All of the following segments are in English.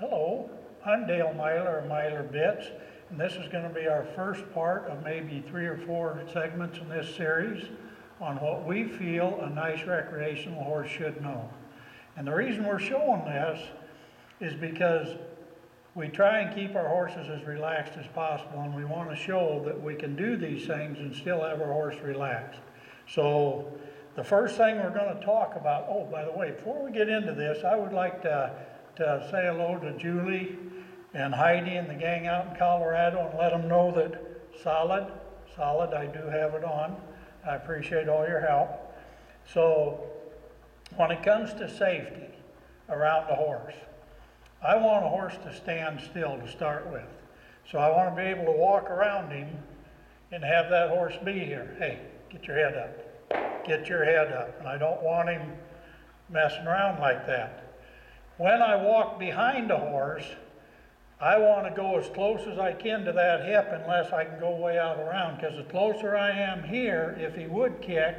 Hello, I'm Dale Myler of Myler Bits, and this is going to be our first part of maybe 3 or 4 segments in this series on what we feel a nice recreational horse should know. And the reason we're showing this is because we try and keep our horses as relaxed as possible, and we want to show that we can do these things and still have our horse relaxed. So the first thing we're going to talk about, oh, by the way, before we get into this, I would like to say hello to Julie and Heidi and the gang out in Colorado and let them know that solid, I do have it on. I appreciate all your help. So when it comes to safety around the horse, I want a horse to stand still to start with. So I want to be able to walk around him and have that horse be here. Hey, get your head up. Get your head up. And I don't want him messing around like that. When I walk behind a horse, I want to go as close as I can to that hip unless I can go way out around, because the closer I am here, if he would kick,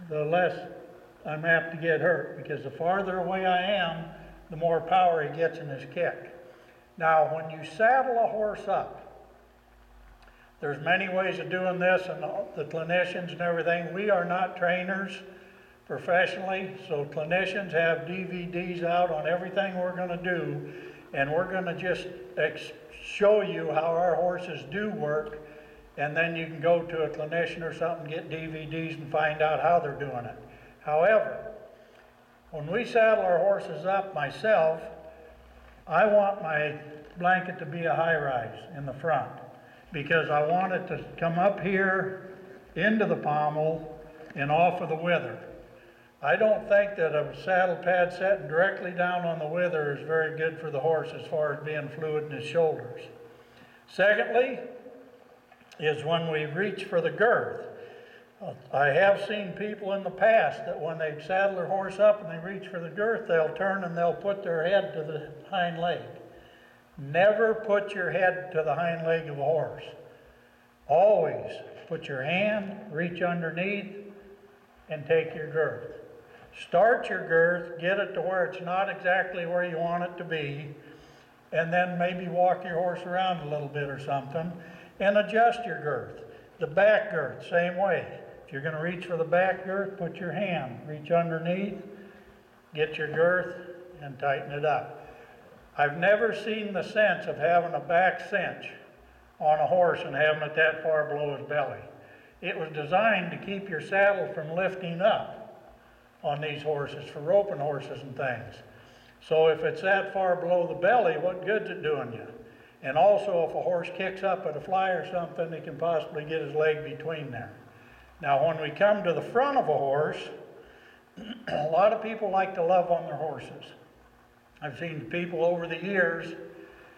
the less I'm apt to get hurt, because the farther away I am, the more power he gets in his kick. Now, when you saddle a horse up, there's many ways of doing this, and the clinicians and everything, we are not trainers professionally, so clinicians have DVDs out on everything we're going to do, and we're going to just show you how our horses do work, and then you can go to a clinician or something, get DVDs and find out how they're doing it. However, when we saddle our horses up, myself, I want my blanket to be a high-rise in the front, because I want it to come up here into the pommel and off of the wither. I don't think that a saddle pad setting directly down on the wither is very good for the horse as far as being fluid in his shoulders. Secondly, is when we reach for the girth. I have seen people in the past that when they saddle their horse up and they reach for the girth, they'll turn and they'll put their head to the hind leg. Never put your head to the hind leg of a horse. Always put your hand, reach underneath, and take your girth. Start your girth, get it to where it's not exactly where you want it to be, and then maybe walk your horse around a little bit or something, and adjust your girth. The back girth, same way. If you're going to reach for the back girth, put your hand, reach underneath, get your girth, and tighten it up. I've never seen the sense of having a back cinch on a horse and having it that far below his belly. It was designed to keep your saddle from lifting up on these horses, for roping horses and things. So if it's that far below the belly, what good's it doing you? And also, if a horse kicks up at a fly or something, he can possibly get his leg between there. Now, when we come to the front of a horse, a lot of people like to love on their horses. I've seen people over the years,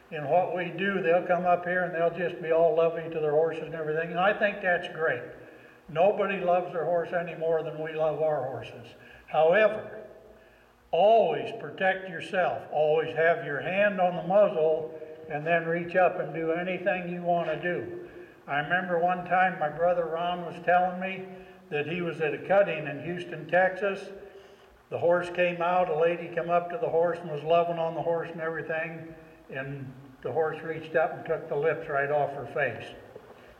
in what we do, they'll come up here and they'll just be all lovely to their horses and everything, and I think that's great. Nobody loves their horse any more than we love our horses. However, always protect yourself. Always have your hand on the muzzle and then reach up and do anything you want to do. I remember one time my brother Ron was telling me that he was at a cutting in Houston, Texas. The horse came out, a lady came up to the horse and was loving on the horse and everything, and the horse reached up and took the lips right off her face.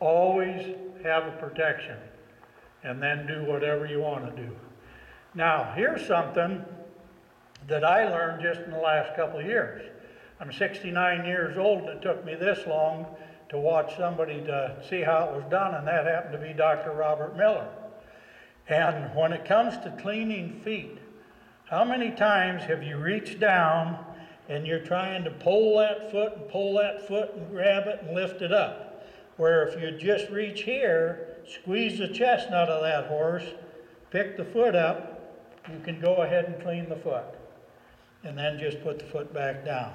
Always have a protection, and then do whatever you want to do. Now, here's something that I learned just in the last couple of years. I'm 69 years old, and it took me this long to watch somebody to see how it was done, and that happened to be Dr. Robert Myler. And when it comes to cleaning feet, how many times have you reached down and you're trying to pull that foot and grab it and lift it up? Where if you just reach here, squeeze the chestnut of that horse, pick the foot up, you can go ahead and clean the foot. And then just put the foot back down.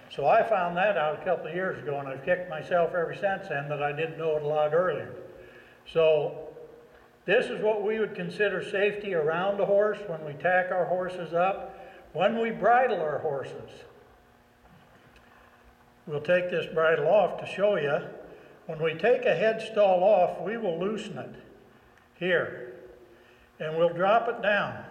So I found that out a couple of years ago, and I've kicked myself ever since then that I didn't know it a lot earlier. So this is what we would consider safety around a horse when we tack our horses up. When we bridle our horses, we'll take this bridle off to show you. When we take a head stall off, we will loosen it here, and we'll drop it down.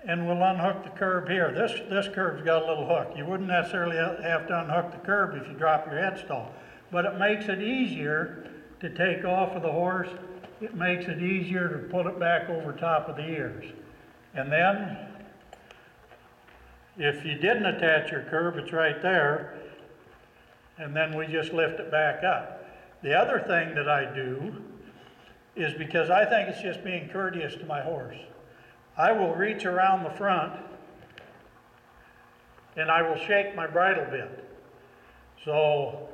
and we'll unhook the curb here. This curb's got a little hook. You wouldn't necessarily have to unhook the curb if you drop your headstall, but it makes it easier to take off of the horse. It makes it easier to put it back over top of the ears. And then, if you didn't attach your curb, it's right there, and then we just lift it back up. The other thing that I do is, because I think it's just being courteous to my horse, I will reach around the front and I will shake my bridle bit. So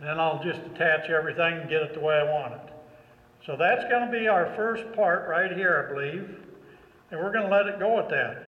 then I'll just attach everything and get it the way I want it. So that's going to be our first part right here, I believe, and we're going to let it go at that.